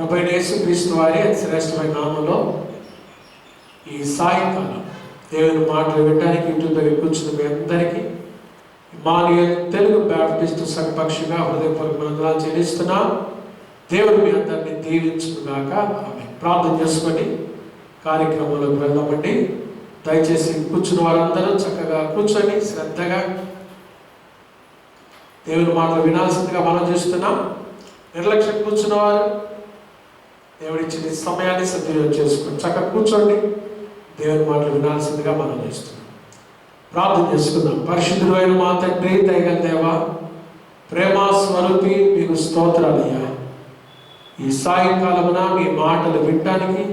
ప్రభువైన యేసుక్రీస్తు వారి శ్రేష్టమైన నామములో ఈ సాయంకాలం దేవుని మాటలు వినడానికి యూట్యూబ్ దగ్గర కూర్చున్న మీ అందరికీ మానియల్ తెలుగు బ్యాప్టిస్టు సంఘపక్షంగా హృదయపూర్వక వందనాలు చెల్లిస్తున్నాం. దేవుడు మీ అందరినీ దీవించుగాక. ఆమె ప్రార్థన చేసుకొని కార్యక్రమంలోకి వెళ్దామండి. దయచేసి కూర్చున్న వారందరూ చక్కగా కూర్చొని శ్రద్ధగా దేవుని మాటలు వినాల్సిందిగా మనం చేస్తున్నాం. నిర్లక్ష్యం కూర్చున్నవారు దేవుడిచ్చిన సమయాన్ని సద్వినియోగం చేసుకొని చక్కగా కూర్చోండి. దేవుని మాటలు వినాల్సిందిగా మనం చేస్తున్నాం. ప్రార్థన చేసుకుందాం. పరిశుద్ధుడు అయిన మా తండ్రి, దయగల దేవా, ప్రేమ స్వరూపి, మీకు స్తోత్రాలయ్యా. ఈ సాయంకాలమున మీ మాటలు వినడానికి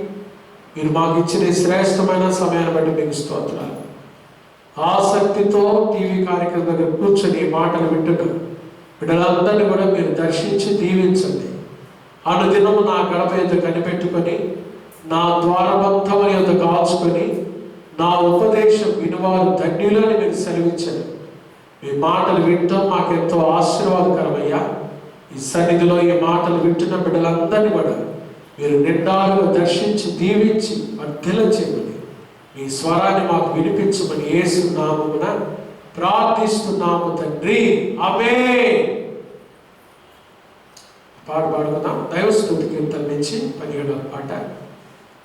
మీరు మాకు ఇచ్చిన శ్రేష్టమైన సమయాన్ని బట్టి మీకు స్తోత్రాలు. ఆసక్తితో టీవీ కార్యక్రమం దగ్గర కూర్చొని ఈ మాటలు వింటున్నాం. బిడ్డలందరినీ కూడా మీరు దర్శించి దీవించండి. అనుదినము నా గడప యొద్ద కనిపెట్టుకొని, నా ద్వారబంధముల యొద్ద కాల్చుకొని, నా ఉపదేశం వినువారు ధన్యులని మీరు సెలవించండి. మీ మాటలు వింటాం మాకెంతో ఆశీర్వాదకరమయ్యా. ఈ సన్నిధిలో ఈ మాటలు వింటున్న బిడ్డలందరినీ కూడా మీరు నిండాలుగా దర్శించి దీవించి వర్ధిల్ల చేయమని, మీ స్వరాన్ని మాకు వినిపించమని యేసు నామమున ప్రార్థిస్తున్నాము తండ్రి, ఆమేన్. పాట పాడుకుందాం. దైవస్తుతి కీర్తన నుంచి 17వ పాట.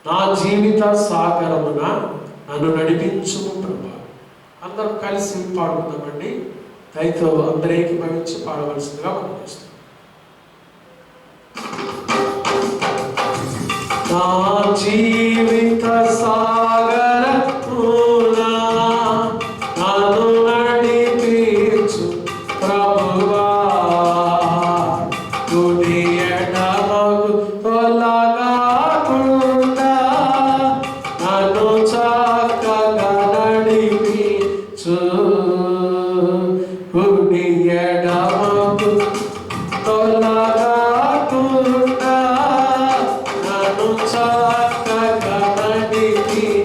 నా జీవిత సాగరమున నన్ను నడిపించుము ప్రభా. అందరం కలిసి పాడుకుందామండి. దయతో అందరూ ఏకీభవించి పాడవలసిందిగా మనం చేస్తాం. నా జీవిత సాగరమున నన్ను నడిపించు ప్రభువా. కుడి ఎడమకు తొలగకుండా నన్ను చక్కగా నడిపించు. కుడి ఎడమకు తొలగకుండా నన్ను చక్కగా నడిపించు.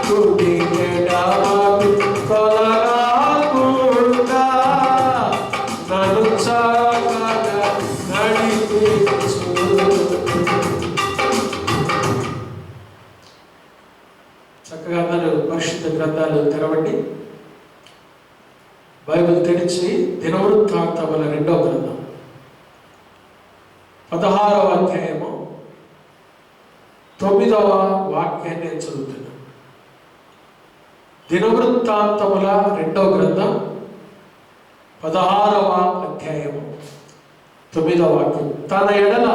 కుడికెడమకు కొలగాకుండా నన్ను చక్కగా నడిపించు. చక్కగా అందరూ పరిశుద్ధ గ్రంథాలు తెరవండి. బైబిల్ తెరిచి దినవృత్తాంతముల 2వ గ్రంథం 16వ అధ్యాయము 9వ వాక్యాన్ని నేను చదువుతున్నాను. దినవృత్తాంతముల 2వ గ్రంథం 16వ అధ్యాయము 9వ వాక్యం. తన ఎడల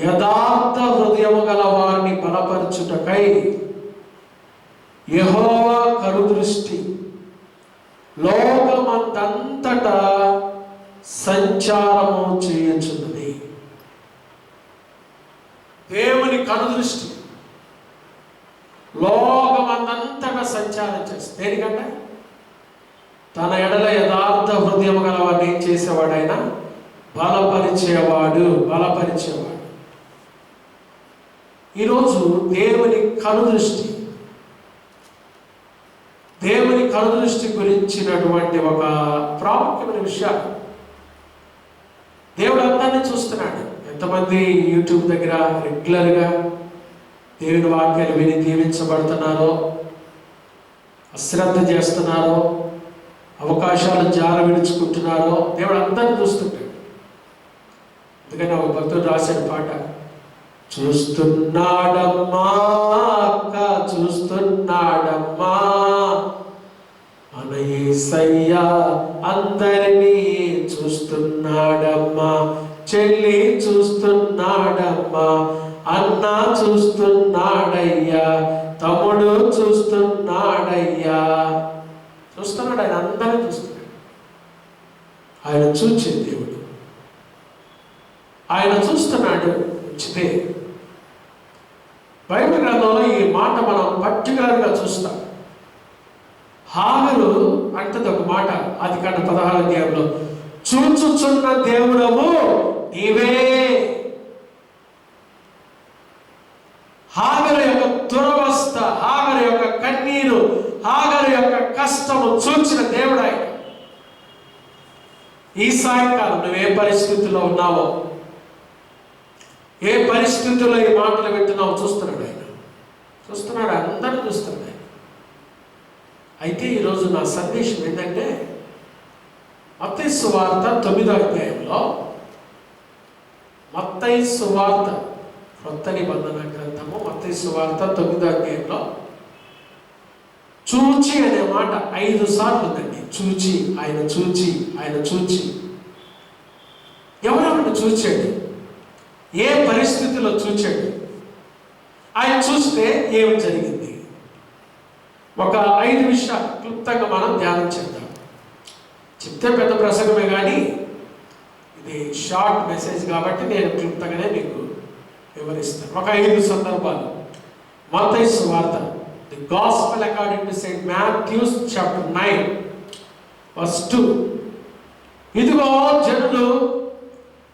యథార్థ హృదయము గల వారిని బలపరచుటకై యెహోవా కరుదృష్టి లోకమంతటా సంచారము చేయుచున్నది. దేవుని కనుదృష్టి లోకమంతటా సంచారం చేస్తుంది. దేనికంటే తన ఎడల యథార్థ హృదయం గలవాడిని ఏం చేసేవాడైనా బలపరిచేవాడు. ఈరోజు దేవుని కనుదృష్టి గురించినటువంటి ఒక ప్రాముఖ్యమైన విషయాలు. దేవుడు అందరినీ చూస్తున్నాడు. ఎంతమంది యూట్యూబ్ దగ్గర రెగ్యులర్గా దేవుని వాక్యాలు విని దీవించబడుతున్నారో, అశ్రద్ధ చేస్తున్నారో, అవకాశాలు జార విడుచుకుంటున్నారో దేవుడు అందరినీ చూస్తుంటాడు. అందుకని ఒక భక్తుడు రాసిన పాట, చూస్తున్నాడమ్మా అక్క చూస్తున్నాడమ్మా మన యేసయ్య అందరినీ చూస్తున్నాడమ్మా, చెల్లి చూస్తున్నాడమ్మా, అన్న చూస్తున్నాడయ్యా, తమ్ముడు చూస్తున్నాడయ్యా. చూస్తున్నాడు, ఆయన అందరినీ చూస్తున్నాడు. ఆయన చూచే దేవుడు, ఆయన చూస్తున్నాడు. మంచిదే. బైబిల్ గ్రంథంలో ఈ మాట మనం పర్టికులర్గా చూస్తాం. హాగరు అంటది ఒక మాట, ఆదికాండం 16వ అధ్యాయంలో, చూచుచున్న దేవుడవు నీవే. హాగరు యొక్క దురవస్థ, హాగరు యొక్క కన్నీరు, హాగరు యొక్క కష్టము చూచిన దేవుడు ఆయన. ఈ సాయంకాలం నువ్వు ఏ పరిస్థితిలో ఉన్నావో, ఏ పరిస్థితుల్లో ఈ మాటలు వింటున్నావు చూస్తున్నాడు ఆయన. చూస్తున్నాడు, అందరూ చూస్తున్నాడు ఆయన. అయితే ఈరోజు నా సందేశం ఏంటంటే, మత్తయి సువార్త 9వ అధ్యాయంలో, మత్తయి సువార్త కొత్త నిబంధన గ్రంథము మత్తయి సువార్త 9వ అధ్యాయంలో చూచి అనే మాట 5 సార్లు ఉందండి. చూచి, ఆయన చూచి, ఆయన చూచి. ఎవరెవరిని చూచాడు? ఏ పరిస్థితిలో చూచాడు? ఆయన చూస్తే ఏం జరిగింది? ఒక 5 విషయాలు క్లుప్తంగా మనం ధ్యానం చేద్దాం. చెప్తే పెద్ద ప్రసంగమే కానీ ఇది షార్ట్ మెసేజ్ కాబట్టి నేను క్లుప్తంగానే మీకు వివరిస్తాను. ఒక 5 సందర్భాలు. మత్తయి సువార్త, the gospel according to Saint Matthews chapter 9 verse 2. ఇదిగో జనులు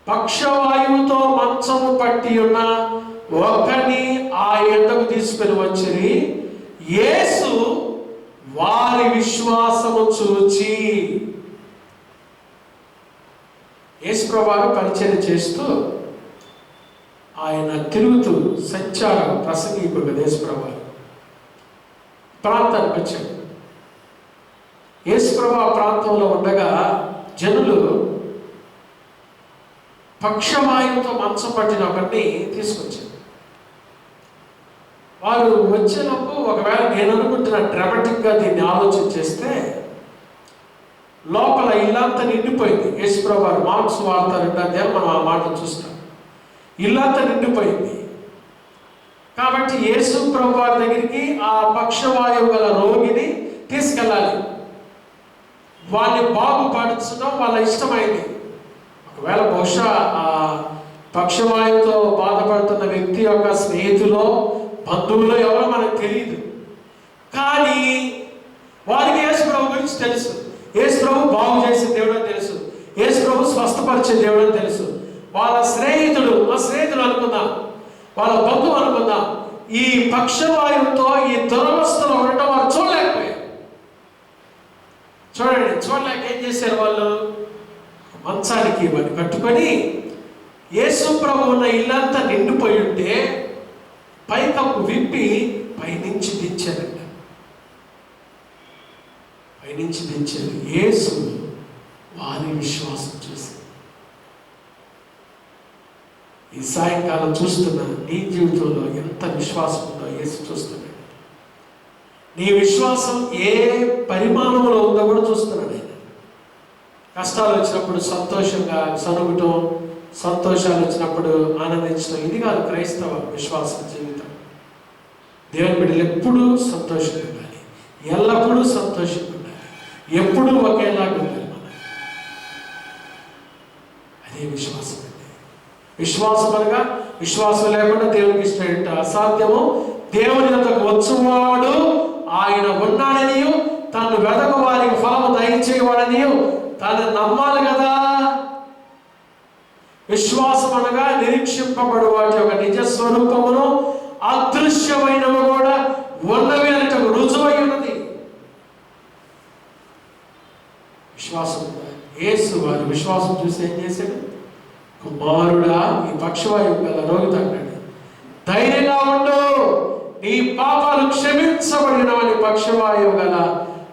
పక్షవాయువుతో మంచము పట్టి ఉన్న ఒకరిని ఆ యొద్దకు తీసుకుని వచ్చిరి. యేసు వారి విశ్వాసము చూచి, యేసు ప్రభువు పరిచయం చేస్తూ ఆయన తిరుగుతూ సంచారం ప్రసంగికుడు యేసు ప్రభువు ప్రాంతానికి వచ్చాడు. యేసు ప్రభువు ప్రాంతంలో ఉండగా జనులు పక్షవాయువుతో మంచం పట్టిన ఒకరిని తీసుకొచ్చారు. వారు వచ్చేలోపు ఒకవేళ నేను అనుకుంటున్న డ్రామాటిక్గా దీన్ని ఆలోచన చేస్తే లోపల ఇల్లంతా నిండిపోయింది. యేసు ప్రభువు మార్కు సువార్త 2వ అధ్యాయం మనం ఆ మాట చూస్తాం. ఇల్లంతా నిండిపోయింది. కాబట్టి యేసు ప్రభువు దగ్గరికి ఆ పక్షవాయువు గల రోగిని తీసుకెళ్ళాలి. వాడిని బాగుపరచడం వాళ్ళ ఇష్టమైంది. ఒకవేళ బహుశా ఆ పక్షవాయువుతో బాధపడుతున్న వ్యక్తి యొక్క స్నేహితులో, బంధువులో ఎవరో మనకు తెలియదు. కానీ వారికి యేసు ప్రభు గురించి తెలుసు. యేసు ప్రభు బాగు చేసే దేవుడు అని తెలుసు. యేసు ప్రభు స్వస్థపరిచే దేవుడు అని తెలుసు. వాళ్ళ స్నేహితుడు, మా స్నేహితుడు అనుకుందాం, వాళ్ళ బంధువు అనుకుందాం, ఈ పక్షవాయువుతో ఈ దురవస్థలో ఉండటం వారు చూడలేకపోయారు. చూడలేక ఏం చేశారు వాళ్ళు? మంచానికి వాడిని కట్టుకొని యేసు ప్రభు ఉన్న ఇల్లంతా నిండిపోయి ఉంటే పైకప్పు విప్పి పైనుంచి దించారంట. పైనుంచి దించారు. యేసు వారి విశ్వాసం చూసి, ఈ సాయంకాలం చూస్తున్నా నీ జీవితంలో ఎంత విశ్వాసం ఉందో యేసు చూస్తున్నాడు. నీ విశ్వాసం ఏ పరిమాణంలో ఉందో కూడా చూస్తున్నాడు ఆయన. కష్టాలు వచ్చినప్పుడు సంతోషంగా సనుగుటం, సంతోషాలు వచ్చినప్పుడు ఆనందించడం, ఇది కాదు క్రైస్తవ విశ్వాస జీవితం. దేవుని బిడ్డలు ఎప్పుడూ సంతోషంగా ఉండాలి, ఎల్లప్పుడూ సంతోషంగా ఉండాలి, ఎప్పుడూ ఒకేలాగా ఉండాలి. మనం అదే విశ్వాసం అండి. విశ్వాసం అనగా విశ్వాసం లేకుండా దేవునికి ఇష్టం అసాధ్యము. దేవుని యొద్దకు వచ్చువాడు ఆయన ఉన్నాడనియు తను వెదకు వారికి ఫలము దయచేవాడనియు తను నమ్మాలి కదా. విశ్వాసం అనగా నిరీక్షింపబడు వాటి యొక్క నిజ స్వరూపమును అదృశ్యమైనవి కూడా ఉన్నవి అంటే రుజువై ఉన్నది. విశ్వాసం. యేసు వారి విశ్వాసం చూసి ఏం చేశాడు? కుమారుడా, ఈ పక్షవాయువు గల రోగితో అన్నాడు, ధైర్యంగా ఉండు, నీ పాపాలు క్షమించబడినవని పక్షవాయువు గల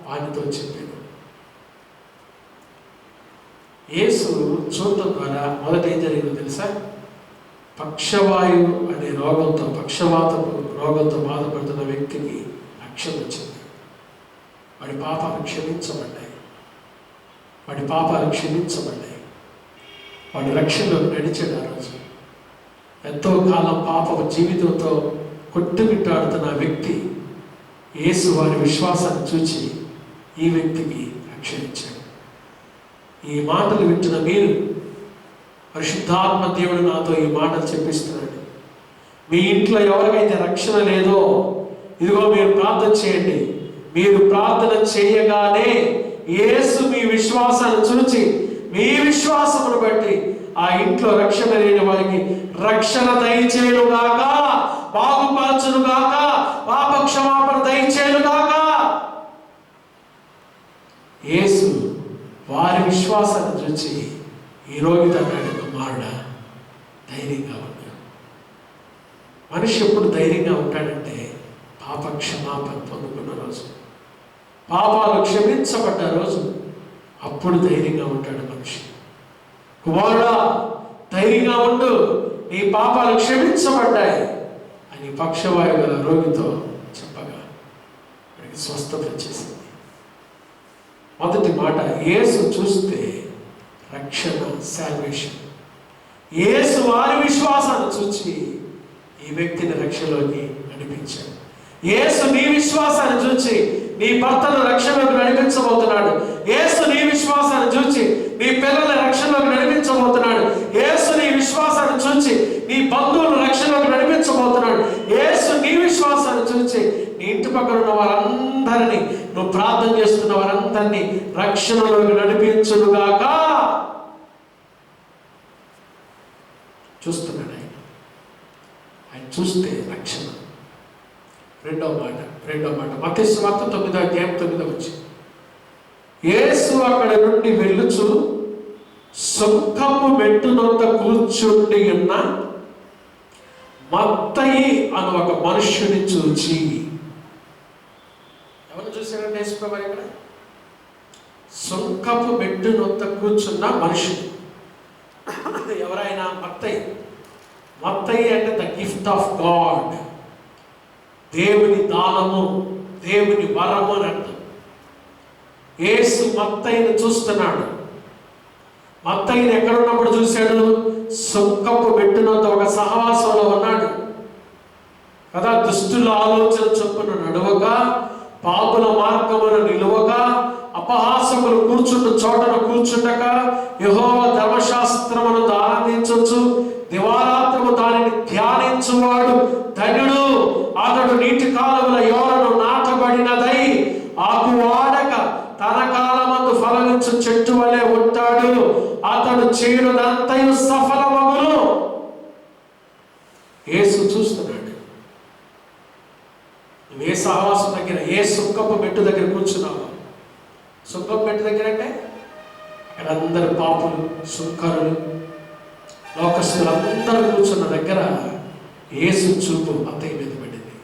వానితో చెప్పాడు. యేసు చూడటం ద్వారా మొదట ఏం జరిగిందో తెలుసా? పక్షవాయువు అనే రోగంతో, పక్షవాతపు రోగంతో బాధపడుతున్న వ్యక్తికి రక్షణ వచ్చింది. వాడి పాపాలు క్షమించబడ్డాయి. వాడి రక్షణలో నడిచాడు. ఆ రోజు ఎంతో కాలం పాపపు జీవితంతో కొట్టుమిట్టాడుతున్న వ్యక్తి యేసు వారి విశ్వాసాన్ని చూచి ఈ వ్యక్తికి రక్షణ ఇచ్చాడు. ఈ మాటలు వింటున్న మీరు, పరిశుద్ధాత్మ దేవుడు నాతో ఈ మాటలు చెప్పిస్తున్నాడు. మీ ఇంట్లో ఎవరికైతే రక్షణ లేదో, ఇదిగో మీరు ప్రార్థన చేయండి. మీరు ప్రార్థన చేయగానే యేసు మీ విశ్వాసాన్ని చూచి మీ విశ్వాసమును బట్టి ఆ ఇంట్లో రక్షణ లేని వారికి రక్షణ దయచేయుగాక, బాగుపరచునుగాక, పాప క్షమాపణ దయచేయుగాక. యేసు వారి విశ్వాసాన్ని చూచి ఈ రోగితో అన్నాడు, కుమారుడా ధైర్యంగా ఉన్నాడు. మనిషి ఎప్పుడు ధైర్యంగా ఉంటాడంటే పాప క్షమాపణ పొందుకున్న రోజు, పాపాలు క్షమించబడ్డ రోజు, అప్పుడు ధైర్యంగా ఉంటాడు మనిషి. కుమారుడా ధైర్యంగా ఉండు, నీ పాపాలు క్షమించబడ్డాయి అని పక్షవాయువు గల రోగితో చెప్పగా వాడికి స్వస్థత వచ్చేసింది. మొదటి మాట, యేసు చూస్తే రక్షణ, సాల్వేషన్. యేసు వారి విశ్వాసాన్ని చూచి ఈ వ్యక్తిని రక్షణలోకి నడిపించాడు. యేసు నీ విశ్వాసాన్ని చూచి నీ భర్తను రక్షణలోకి నడిపించబోతున్నాడు. యేసు నీ విశ్వాసాన్ని చూచి నీ పిల్లల్ని రక్షణలోకి నడిపించబోతున్నాడు. యేసు నీ విశ్వాసాన్ని చూచి నీ బంధువులను రక్షణలోకి నడిపించబోతున్నాడు. యేసు నీ విశ్వాసాన్ని చూచి నీ ఇంటి పక్కన ఉన్న వారందరినీ, నువ్వు ప్రార్థన చేస్తున్న వారందరినీ రక్షణలోకి నడిపించుగాక. చూస్తున్నాడు ఆయన చూస్తే రక్షణ. రెండో మాట మత్తయి సువార్త 9వ అధ్యాయం 9వ వచనం. యేసు అక్కడ నుండి వెళ్ళుచు సుంకపు మెట్టునొద్ద కూర్చుండి ఉన్న మత్తయి అను ఒక మనుష్యుని చూచి, ఎవరు చూశారంటే యేసు ప్రభు ఇక్కడ? సుంకపు మెట్టునొద్ద కూర్చున్న మనుషుడు. ఎవరైనా? మత్తయి అంటే ద గిఫ్ట్ ఆఫ్ గాడ్, దేవుని దానము, దేవుని వరము అని అర్థం. యేసు మత్తయిని చూస్తున్నాడు. మత్తయిని ఎక్కడున్నప్పుడు చూశాడు? సుంకపు మెట్టునంత ఒక సహవాసంలో ఉన్నాడు కదా. దుష్టుల ఆలోచన చొప్పున నడవక, పాపుల మార్గమున నిలువక, అపహాసకులు కూర్చుంట చోటను కూర్చుండక, యెహోవా ధర్మశాస్త్రమును ఆనందించొచ్చు, దివారాత్రము దానిని ధ్యానించువాడు ధన్యుడు. అతడు నీటి కాలముల యోరను నాటబడినదై ఆకు వాడక తన కాలమందు ఫలమిచ్చు చెట్టు వలె ఉంటాడు. అతడు చేయునదంతయు సఫలమగును. యేసు చూస్తున్నాడు. నువ్వు ఏ సహవాసం దగ్గర, ఏ సుంకపు మెట్టు దగ్గర కూర్చున్నావు? సుంకపు మెట్టు దగ్గర అంటే అక్కడ అందరు పాపులు, సుంకరులు, లోకస్తులు అందరూ కూర్చున్న దగ్గర యేసు చూపు మత్తయి మీద పడింది.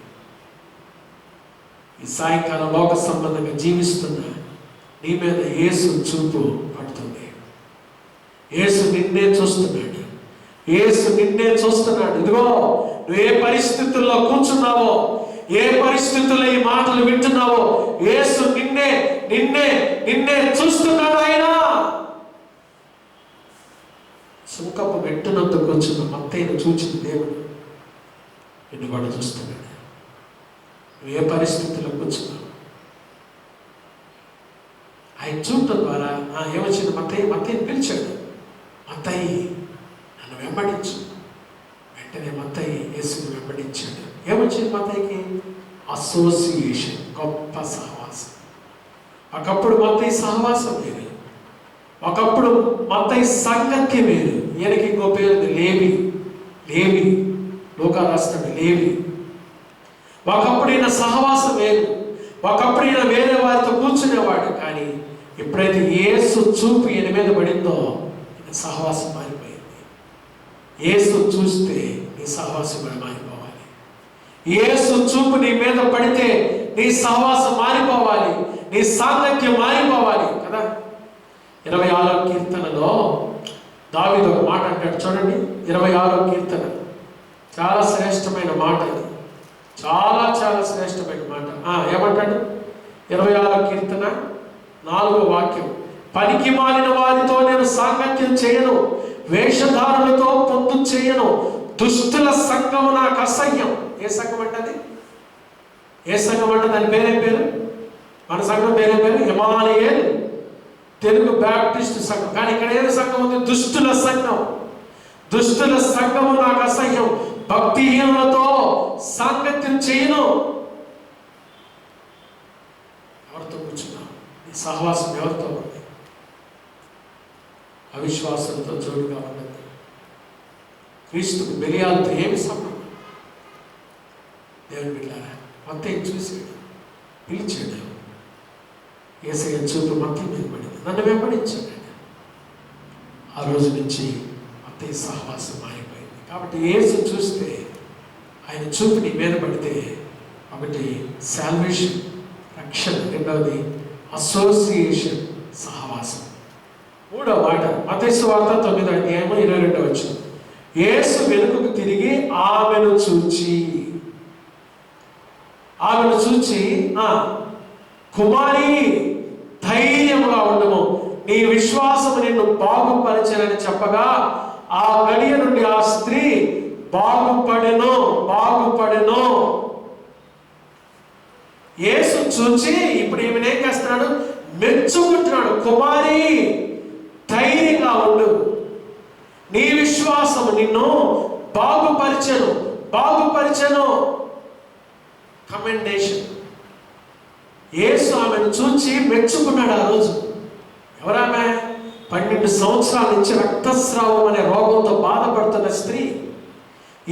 ఈ సాయంకాలం లోక సంబంధంగా జీవిస్తున్న నీ మీద యేసు చూపు పడుతుంది. యేసు నిన్నే చూస్తున్నాడు. యేసు నిన్నే చూస్తున్నాడు. ఇదిగో నువ్వు ఏ పరిస్థితుల్లో కూర్చున్నావో, ఏ పరిస్థితుల్లో ఈ మాటలు వింటున్నావో, యేసు నిన్నే నిన్నే నిన్నే చూస్తున్నాడు. ఆయన సుంకపు మెట్టునందు కూర్చున్న మత్తయిని చూచిన దేవుడు నిన్ను కూడా చూస్తున్నాడు. నువ్వు ఏ పరిస్థితుల్లో కూర్చున్నావు? ఆయన చూడటం ద్వారా ఏమొచ్చింది? మత్తయిని పిలిచాడు. మత్తయి నన్ను వెంబడించు. వెంటనే మత్తయి యేసుని వెంబడించాడు. ఏమొచ్చింది మత్తయికి? అసోసియేషన్, గొప్ప సహవాసం. ఒకప్పుడు మత్తయి సహవాసం వేరు, ఒకప్పుడు మత్తయి సంగత్యం వేరు. ఈయనకి ఇంకో పేరు లేవి. లేవి లోకా రాస్తాడు లేవి. ఒకప్పుడు ఈయన సహవాసం వేరు, ఒకప్పుడు ఈయన వేరే వారితో కూర్చునేవాడు. కానీ ఎప్పుడైతే యేసు చూపు ఈయన మీద పడిందో ఈయన సహవాసం మారిపోయింది. యేసు చూస్తే నీ సహవాసం కూడా మారిపోవాలి. యేసు చూపు నీ మీద పడితే నీ సహవాసం మారిపోవాలి, నీ సాంగత్యం మారిపోవాలి కదా. 26వ కీర్తనలో దావీదు ఒక మాట అంటాడు చూడండి. 26వ కీర్తన చాలా శ్రేష్టమైన మాట. ఇది చాలా చాలా శ్రేష్టమైన మాట. ఏమంటాడు? 26వ కీర్తన 4వ వాక్యం, పనికి మాలిన వారితో నేను సాంగత్యం చేయను, వేషధారులతో పొందు చేయను, దుష్టుల సంఘము నాకు అసహ్యం. ఏ సంఘం అంటది? ఏ సంఘం అంటే దాని పేరేం పేరు? మన సంఘం పేరేం పేరు? హిమాలయన్ తెలుగు బ్యాప్టిస్ట్ సంఘం. కానీ ఇక్కడ ఏది సంఘం ఉంది? దుష్టుల సంఘం. దుష్టుల సంఘము నాకు అసహ్యం, భక్తిహీనులతో సాంగత్యం చేయను. ఎవరితో కూర్చున్నావు? నీ సహవాసం ఎవరితో ఉంది? అవిశ్వాసంతో జోడుగా ఉన్నది. క్రీస్తుకు బెలియాలతో ఏమి సంబంధం? దేవుని బిడ్డలారా, మత్తయి చూసాడు, పిలిచాడు. యేసయ్య చూపు మత్తయి మీద పడింది. నన్ను వెంబడించాడు. ఆ రోజు నుంచి మత్తయి సహవాసం మారిపోయింది. కాబట్టి యేసు చూస్తే, ఆయన చూపు నీ మీద పడితే, ఒకటి సాల్వేషన్, రక్షణ. రెండవది అసోసియేషన్, సహవాసం. మూడవ మాట మత్తయి సువార్త 9వ అధ్యాయం 22వ వచనం. యేసు వెనుకకు తిరిగి ఆమెను చూచి కుమారి ధైర్యముగా ఉండము, నీ విశ్వాసము నిన్ను బాగుపరచనని చెప్పగా ఆ గడియ నుండి ఆ స్త్రీ బాగుపడెను. యేసు చూచి ఇప్పుడు ఈమెను ఏం చేస్తున్నాడు? మెచ్చుకుంటున్నాడు. కుమారి ధైర్యంగా ఉండు, నీ విశ్వాసము నిన్ను బాగుపరిచెను. కమెండేషన్. యేసు ఆమెను చూచి మెచ్చుకున్నాడు. ఆ రోజు ఎవరామె? 12 సంవత్సరాల నుంచి రక్తస్రావం అనే రోగంతో బాధపడుతున్న స్త్రీ.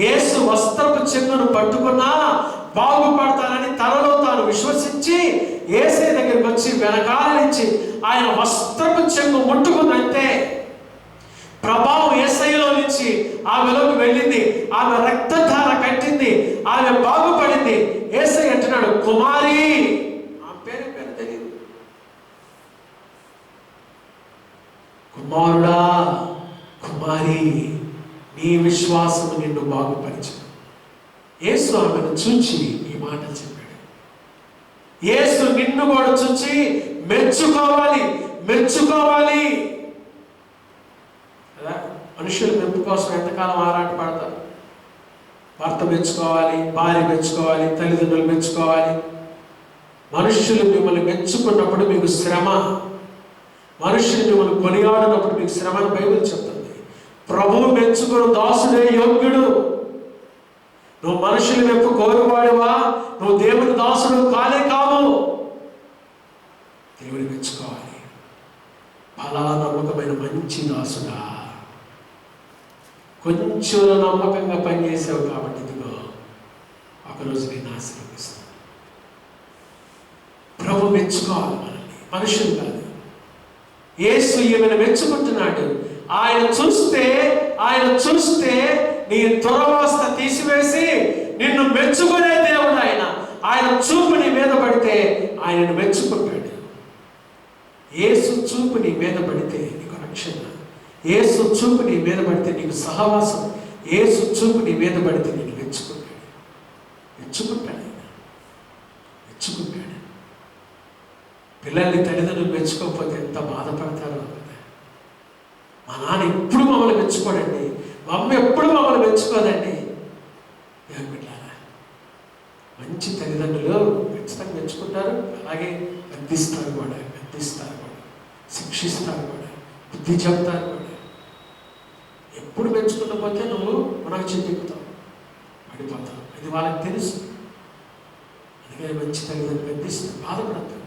యేసు వస్త్రపు చెంగును పట్టుకున్నా బాగుపడతానని తనలో తాను విశ్వసించి యేసయ్య దగ్గరికి వచ్చి వెనకాల నుంచి ఆయన వస్త్రపు చెంగు ముట్టుకుందంటే ప్రభావం యేసయ్యలో నుంచి ఆమెలోకి వెళ్ళింది. ఆమె రక్తధార కట్టింది, ఆమె బాగుపడింది. యేసయ్య అంటున్నాడు, కుమారి. ఆ పేరు తెలియదు. కుమారుడా, కుమారి, నీ విశ్వాసము నిన్ను బాగుపరిచు. యేసు ఆమెను చూచి ఈ మాటలు చెప్పాడు. యేసు నిన్ను కూడా చూచి మెచ్చుకోవాలి. కదా, మనుషుల మెప్పు కోసం ఎంతకాలం ఆరాటపడతారు? భర్త మెచ్చుకోవాలి, భార్య మెచ్చుకోవాలి, తల్లిదండ్రులు మెచ్చుకోవాలి. మనుషులు మిమ్మల్ని మెచ్చుకున్నప్పుడు మీకు శ్రమ, మనుషులు మిమ్మల్ని కొనియాడినప్పుడు మీకు శ్రమ అని బైబిల్ చెప్తుంది. ప్రభువు మెచ్చుకున్న దాసుడే యోగ్యుడు. నువ్వు మనుషులు మెప్పు కోరువాడివా, నువ్వు దేవుని దాసుడు కావు. దేవుని మెచ్చుకోవాలి. ఫలా నమ్మకమైన మంచి దాసుడా, కొంచెం నమ్మకంగా పనిచేసావు కాబట్టి ఇదిగో ఒకరోజు నేను ఆశీర్వదిస్తాను. ప్రభు మెచ్చుకోవాలి మనల్ని, మనుషులు కాదు. యేసు ఈమెను మెచ్చుకుంటున్నాడు. ఆయన చూస్తే నీ దురవస్థ తీసివేసి నిన్ను మెచ్చుకునే దేవుడు ఆయన చూపు నీ మీద పడితే ఆయనను మెచ్చుకుంటాడు. యేసు చూపు నీ మీద పడితే నీకు రక్షణ, యేసు చూపు నీ మీద పడితే నీకు సహవాసం, యేసు చూపు నీ మీద పడితే నేను మెచ్చుకుంటాడు. పిల్లల్ని తల్లిదండ్రులు మెచ్చుకోకపోతే ఎంత బాధపడతారో కదా. మా నాన్న ఎప్పుడు మమ్మల్ని మెచ్చుకోడండి, మా అమ్మ ఎప్పుడు మమ్మల్ని మెచ్చుకోదండి. మంచి తల్లిదండ్రులు ఖచ్చితంగా మెచ్చుకుంటారు, అలాగే గద్దిస్తారు కూడా, శిక్షిస్తారు కూడా, బుద్ధి చెప్తారు కూడా. ఎప్పుడు మెచ్చుకుంటూ పోతే నువ్వు మనకు చెప్పుతావు, పడిపోతావు. అది వాళ్ళకి తెలుసు. అందుకని మంచి తల్లిదండ్రులు గద్దిస్తారు, బాధపడతారు.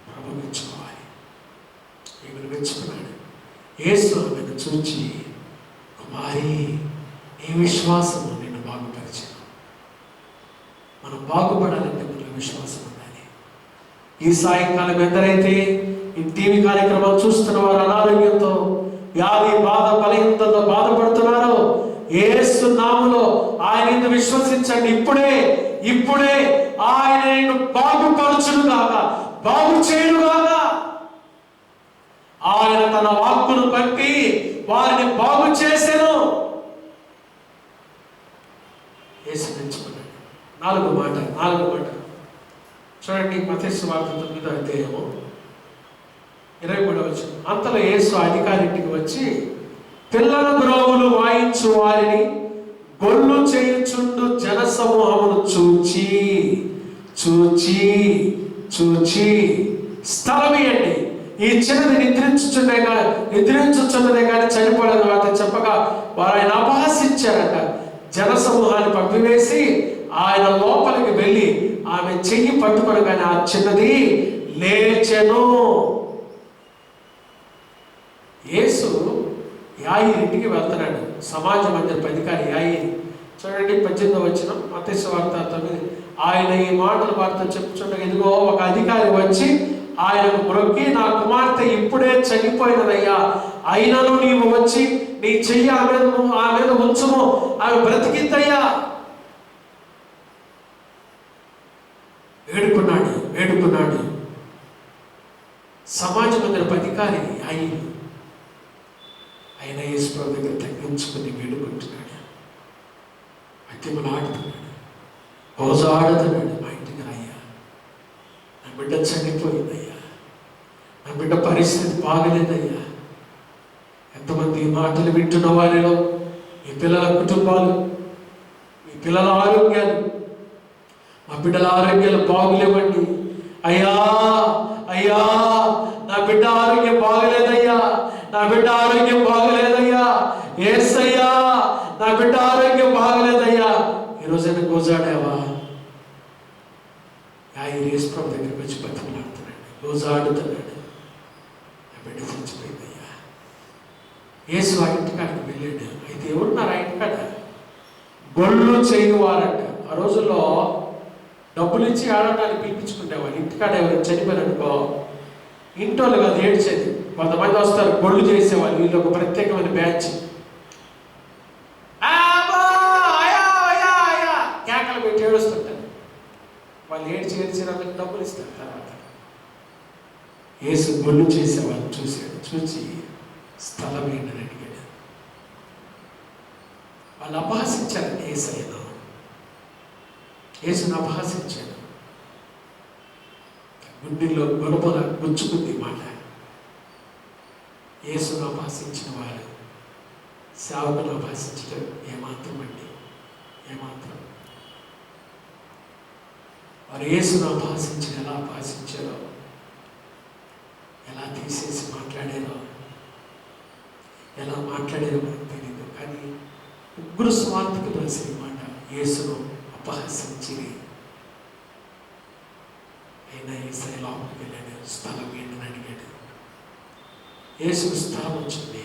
ప్రభు మెచ్చుకోవాలి. ఈమెను మెచ్చుకున్నాడు. యేసు ఆమెను చూచి, కుమారి నీ విశ్వాసము నిన్ను బాగుపరిచాను. మనం బాగుపడాలంటే మనలో విశ్వాసం ఉండాలి. ఈ సాయంకాలం ఎందరైతే ఈ టీవీ కార్యక్రమాలు చూస్తున్న వారు అనారోగ్యంతో, వ్యాధి, బాధ, బలహీనతతో బాధపడుతున్నారో, యేసు నామములో ఆయన విశ్వసించండి. ఇప్పుడే ఆయన నిన్ను బాగుపరచునుగాక, బాగు చేయునుగాక. ఆయన తన వాక్కును బట్టి వారిని బాగు చేసెను. యేసు మెచ్చుకున్నాడు. నాలుగో మాట చూడండి. మత్తయి సువార్త 9వ అధ్యాయము 23వ వచనం. అంతలో యేసు అధికారింటికి వచ్చి పిల్లల ద్రోవులు వాయించు వారిని గొల్లు చేయుచుండు జన సమూహమును చూచి స్థలం ఇయ్యండి, ఈ చిన్నది నిద్రించుచున్నదే కానీ చనిపోలేదు వారితో చెప్పగా వారు ఆయన అపహసించారట. జన సమూహాన్ని పంపివేసి ఆయన లోపలికి వెళ్ళి ఆమె చెయ్యి పట్టుకొనగానే ఆ చిన్నది లేచెను. యేసు యాయిరు ఇంటికి వెళ్తున్నాడు. సమాజ మందిరపు అధికారి యాయిరు. చూడండి 18వ వచనం, మత్తయి సువార్త 9. ఆయన ఈ మాటలు వారితో చెప్పుచుండగా ఇదిగో ఒక అధికారి వచ్చి ఆయనకు మొక్కి, నా కుమార్తె ఇప్పుడే చనిపోయినదయ్యా, అయినను నీవు వచ్చి నీ చెయ్యి ఆ మీద ఉంచుము, ఆమె బ్రతికిద్దయ్యా. వేడుకున్నాడు. సమాజ మందిరపు అధికారి యాయిరు ఆయన యేసు ప్రభు దగ్గర తగ్గించుకుని వేడుకుంటున్నాడు, అతిమలాడుతున్నాడు, రోజాడుతున్నాడు. మా ఇంటికి అయ్యా, నా బిడ్డ చనిపోయిందయ్యా, నా బిడ్డ పరిస్థితి బాగలేదయ్యా. ఎంతమంది ఈ మాటలు వింటున్న వారిలో మీ పిల్లల కుటుంబాలు, మీ పిల్లల ఆరోగ్యాలు, మా బిడ్డల ఆరోగ్యాలు బాగులేవండి. అయ్యా నా బిడ్డ ఆరోగ్యం బాగలేదయ్యా, నా బిడ్డ ఆరోగ్యం బాగలేదయ్యా, యేసయ్యా నా బిడ్డ ఆరోగ్యం బాగలేదయ్యా. ఈరోజైనా గోజాడావా? యేసు ప్రభు దగ్గరికి వచ్చి బతిమలాడుతున్నాడు, గోజాడుతున్నాడు. నా బిడ్డ చచ్చిపోయిందయ్యా. యేసు ఆ ఇంటికాడికి వెళ్ళాడు. అయితే ఎవరున్నారు ఆ ఇంటికాడ? గొళ్ళు చేయవారంట. ఆ రోజుల్లో డబ్బులు ఇచ్చి ఆడటానికి పిలిపించుకునేవాళ్ళు. ఇంటికాడ ఎవరైనా చనిపోయారనుకో, ఇంటోళ్ళు కాదు ఏడ్చేది, కొంతమంది వస్తారు గొళ్ళు చేసేవాళ్ళు. వీళ్ళు ఒక ప్రత్యేకమైన బ్యాచ్. కేకలు పెట్టి ఏడుస్తుంటారు. వాళ్ళు ఏడ్చి అందరికి డబ్బులు ఇస్తారు. తర్వాత యేసు గొళ్ళు చేసేవాళ్ళు చూసి స్థలం ఏంటని అడిగాడు. వాళ్ళు అపహసించారండి యేసును అపహసించాడు. గుండెల్లో గొడవల గుచ్చుకుంది మాట. యేసును అపహసించిన వారు సేవకులు అపహసించడం ఏమాత్రం అండి, ఏమాత్రం. వారు యేసును అపహసించిన ఎలా అపహసించారో, ఎలా తీసేసి మాట్లాడారో మనకు తెలియదు. కానీ ముగ్గురు స్వార్థకు రాసిన మాట, యేసును అపహసించిరి. అయినా యేసయ్య లోపలికి వెళ్ళాడు. స్థలం ఏంటని అడిగాడు. యేసుకు స్థలం వచ్చింది.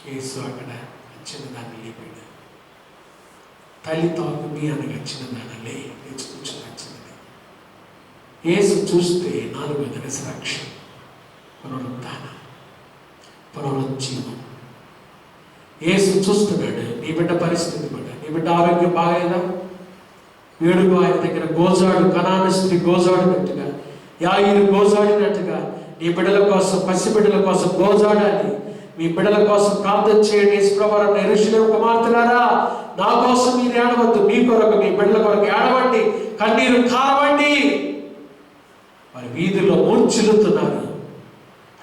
యేసు అక్కడ చిన్న దాన్ని లేపాడు. తల్లి తాకుమి అనగా చిన్నదానలే లేచి కూర్చున్నది. యేసు చూస్తే 4వ రిజరక్షన్, పునరుద్ధానం, పునరుజ్జీవం. యేసు చూస్తున్నాడు నీ బిడ్డ పరిస్థితి బట్ట. నీ బిడ్డ ఆరోగ్యం బాగలేదా? వేడుకు ఆయన దగ్గర గోజాడు, కనాను స్త్రీ గోజాడినట్టుగా, యాయిరు గోజాడినట్టుగా నీ బిడ్డల కోసం, పసిబిడ్డల కోసం గోజాడాలి. మీ బిడ్డల కోసం ప్రార్థన చేయండి. యేసుప్రభువారు యెరూషలేము కుమార్తెలారా, నా కోసం మీరు ఏడవద్దు, మీ కొరకు, మీ బిడ్డల కొరకు ఏడవండి, కన్నీరు కారవండి. వారి వీధుల్లో మూర్ఛిల్లుతున్నారు,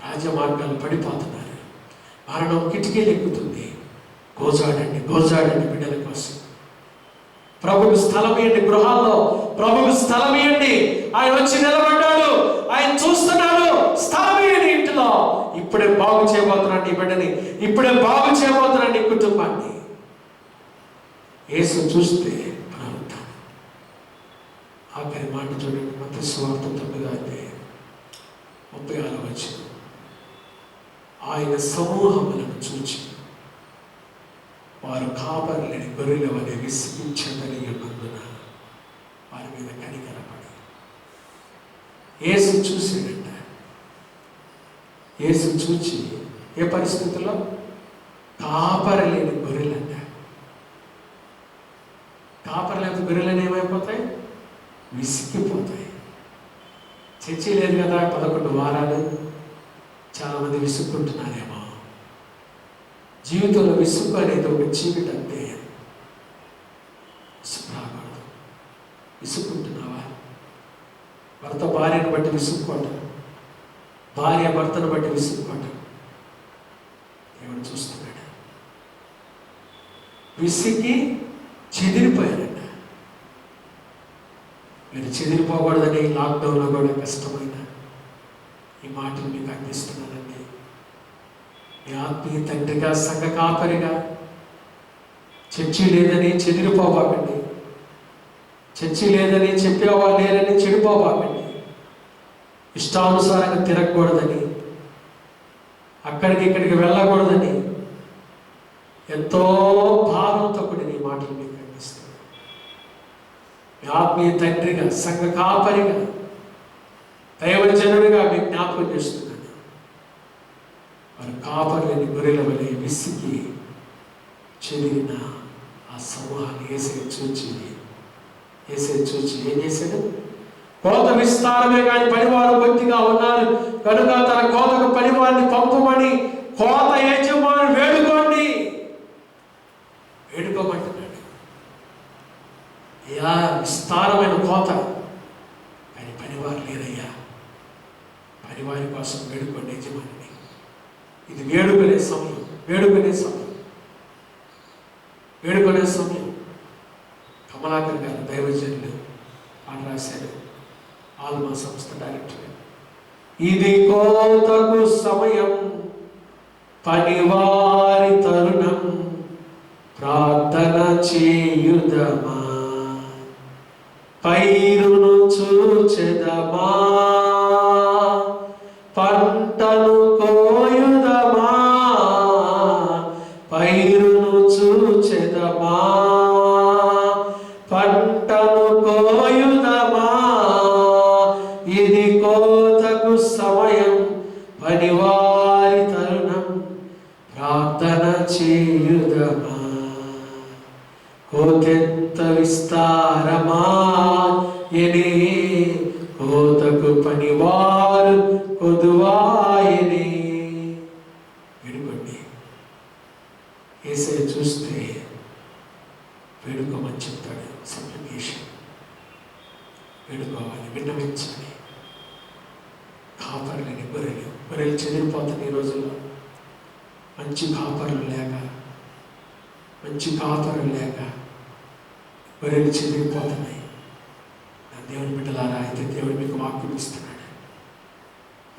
రాజమార్గాలు పడిపోతున్నారు, మరణం కిటికీలు ఎక్కుతుంది. గోజాడండి, గోజాడండి బిడ్డల కోసం. ప్రభుకు స్థలం ఇవ్వండి, గృహాల్లో ప్రభుకు స్థలం ఇవ్వండి. ఆయన వచ్చి నిలబడ్డాడు, ఆయన చూస్తున్నాడు. స్థలం ఇవ్వండి ఇంట్లో. ఇప్పుడే బాగు చేయబోతున్నాడు ఈ బిడ్డని, ఇప్పుడే బాగు చేయబోతున్నాడు ఈ కుటుంబాన్ని. యేసు చూస్తే పునరుద్ధానం. ఆఖరి మాట చూడండి, మత్తయి సువార్త 9వ అధ్యాయం 36వ వచనం. ఆయన సమూహములను చూచి వారు కాపరులేని గొర్రెల వలె విసిగించగలిగినందున వారి మీద కనికరపడి. యేసు చూసాడంట. యేసు చూచి ఏ పరిస్థితుల్లో? కాపరలేని గొర్రెలంట. కాపరలేని గొర్రెలను ఏమైపోతాయి? విసిగిపోతాయి. చర్చి లేదు కదా 11 వారాలు. చాలామంది విసుక్కుంటున్నారేమో. జీవితంలో విసుగు అనేది ఒక చీకటి అంతే. విసుగు రాకూడదు. విసుక్కుంటున్నావా? భర్త భార్యను బట్టి విసుక్కోవటం, భార్య భర్తను బట్టి విసుక్కోవటం. దేవుడు చూస్తున్నాడు. విసిగి చెదిరిపోయారంట. మీరు చెదిరిపోకూడదని లాక్డౌన్లో కూడా కష్టమైన ఈ మాటలు మీకు అందిస్తున్నానండి. మీ ఆత్మీయ తండ్రిగా, సంఘ కాపరిగా, చర్చి లేదని చెదిరిపోబాకండి. చర్చి లేదని చెప్పేవాళ్ళు లేరని చెడిపోబాకండి. ఇష్టానుసారంగా తిరగకూడదని, అక్కడికి ఇక్కడికి వెళ్ళకూడదని ఎంతో భావంతో కూడిన ఈ మాటలు మీకు అందిస్తున్నాను. మీ ఆత్మీయ తండ్రిగా, సంఘ కాపరిగా, దైవజనుడిగా మీకు జ్ఞాపకం చేస్తున్నాను. వారు కాపరులేని గొర్రెల వలె విసిగి చెదిరిన ఆ సమూహాన్ని యేసయ్య చూచి ఏం చేశాడు? కోత విస్తారమే కానీ పనివారు కొద్దిగా ఉన్నారు కనుక తన కోతకు పనివారిని పంపమని కోత యజమాని వేడుకోమంటున్నాడు. అయ్యా, విస్తారమైన కోత కానీ పనివారు లేరయ్యా, పనివారి కోసం వేడుకోండి యజమాని. ఇది వేడుకునే సమయం, వేడుకునే సమయం, వేడుకునే సమయం. కమలాకర్ గారు దైవజనులు పాట రాశారు, ఆల్మా సంస్థ డైరెక్టర్. ఇది కోతకు సమయం, పనివారి తరుణం, ప్రార్థన చేయుదమా, పైరును చూచెదమా, పంటను కోయుదమా, పైరును చూచెదమా, పంటను కోయుదమా. ఇది కోతకు సమయం, పనివారి తరుణం, ప్రార్థన చేయుదమా. కోతెంత విస్తారమా ఎనే, కోతకు పనివారు కొదువాయనే. వేడుకోండి. యేసయ్య చూస్తే వేడుకోమని చెప్తాడు. సప్లికేషన్, వేడుకోవాలి, విన్నవించాలి. కాపరులేని గొర్రెలు చెదిరిపోతాయి ఈ రోజుల్లో. మంచి కాపరులు లేక గొర్రెలు చెదిరిపోతున్నాయి. దేవుని బిడ్డలారా, అయితే దేవుడు మీకు వాక్యం ఇస్తున్నాడు.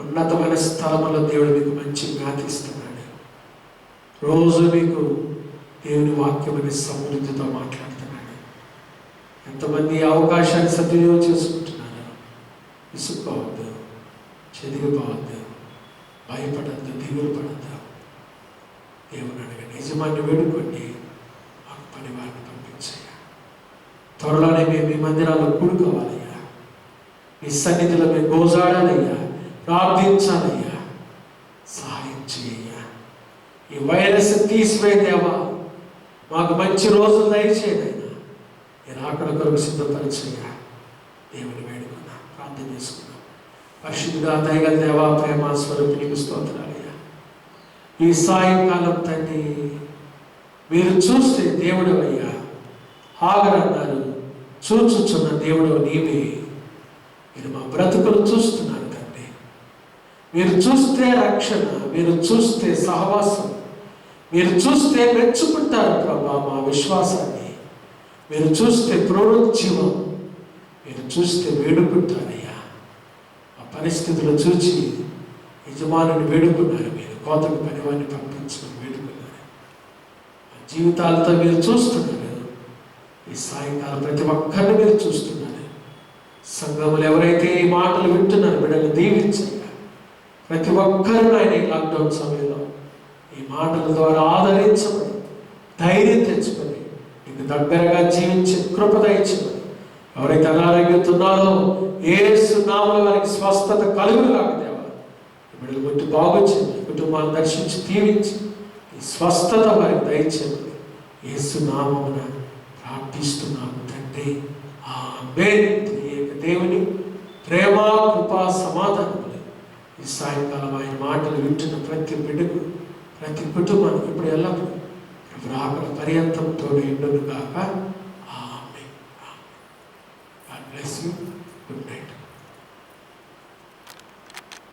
ఉన్నతమైన స్థలంలో దేవుడు మీకు మంచి జ్ఞాతి ఇస్తున్నాడు. రోజు మీకు దేవుని వాక్యం అనే సమృద్ధితో మాట్లాడుతున్నాడు. ఎంతమంది అవకాశాన్ని సద్వినియోగం చేసుకుంటున్నారు. విసుక్కోవద్దు, చెదిరిపోవద్దు, భయపడద్దు, దిగులు పడద్దు. దేవుని అడగండి, యజమాని వేడుకోండి, మాకు పనివారిని పంపించయ్యా. త్వరలోనే మేము మీ మందిరాల్లో కూడుకోవాలయ్యా. మీ సన్నిధిలో మేము గోజాడాలయ్యా, ప్రార్థించాలయ్యా. సహాయం చేయ్యా. ఈ వైరస్ తీసివేదేవా, మాకు మంచి రోజులు దయచేయనైనా. నేను అక్కడ కొరకు సిద్ధపరిచయ్యా. దేవుని వేడుకున్నా, ప్రార్థన చేసుకున్నా. పరిశుద్ధుడా, దయగల దేవా, ప్రేమ స్వరూపి నీకు స్తోత్రాలయ్యా. ఈ సాయంకాలం తండ్రి మీరు చూస్తే దేవుడు అయ్యా. హాగర్ అన్నారు, చూచుచున్న దేవుడు నీవే. మీరు మా బ్రతుకులు చూస్తున్నారు తండ్రి. మీరు చూస్తే రక్షణ, మీరు చూస్తే సహవాసం, మీరు చూస్తే మెచ్చుకుంటారు ప్రభా మా విశ్వాసాన్ని. మీరు చూస్తే పునరుజ్జీవం, మీరు చూస్తే వేడుకుంటారయ్యా. ఆ పరిస్థితులు చూచి యజమానుని వేడుకున్నారు. మీరు కోతకు పనివాడిని పంపించడం వేడుకున్నారు. ఆ జీవితాలతో మీరు చూస్తున్నారు. ఈ సాయంకాలం ప్రతి ఒక్కరిని మీరు చూస్తున్నారు. సంఘములు ఎవరైతే ఈ మాటలు వింటున్నారు, బిడ్డలు దీవించయ్యా. ప్రతి ఒక్కరు ఆయన ఈ లాక్డౌన్ సమయంలో ఈ మాటల ద్వారా ఆదరించమని, ధైర్యం తెచ్చుకొని నీకు దగ్గరగా జీవించే కృప దయచేయమని, ఎవరైతే అనారోగ్యంతో ఉన్నారో యేసు నామములో వారికి స్వస్థత కలుగునుగాక దేవా. బిడ్డలు కొట్టి బాగు చేయండి, కుటుంబాన్ని దర్శించి దీవించి ఈ స్వస్థత వారికి దయచేయమని యేసు నామమున ప్రార్థిస్తున్నాము తండ్రి. ఆమేన్. దేవుని ప్రేమ, కృప, సమాధానములు ఈ సాయంకాలం ఆయన మాటలు వింటున్న ప్రతి బిడ్డకు, ప్రతి కుటుంబానికి ఇప్పుడు ఎల్లప్పుడూ రాకడ పర్యంతం తోడు ఎండును గాక. ఆమేన్. God bless you.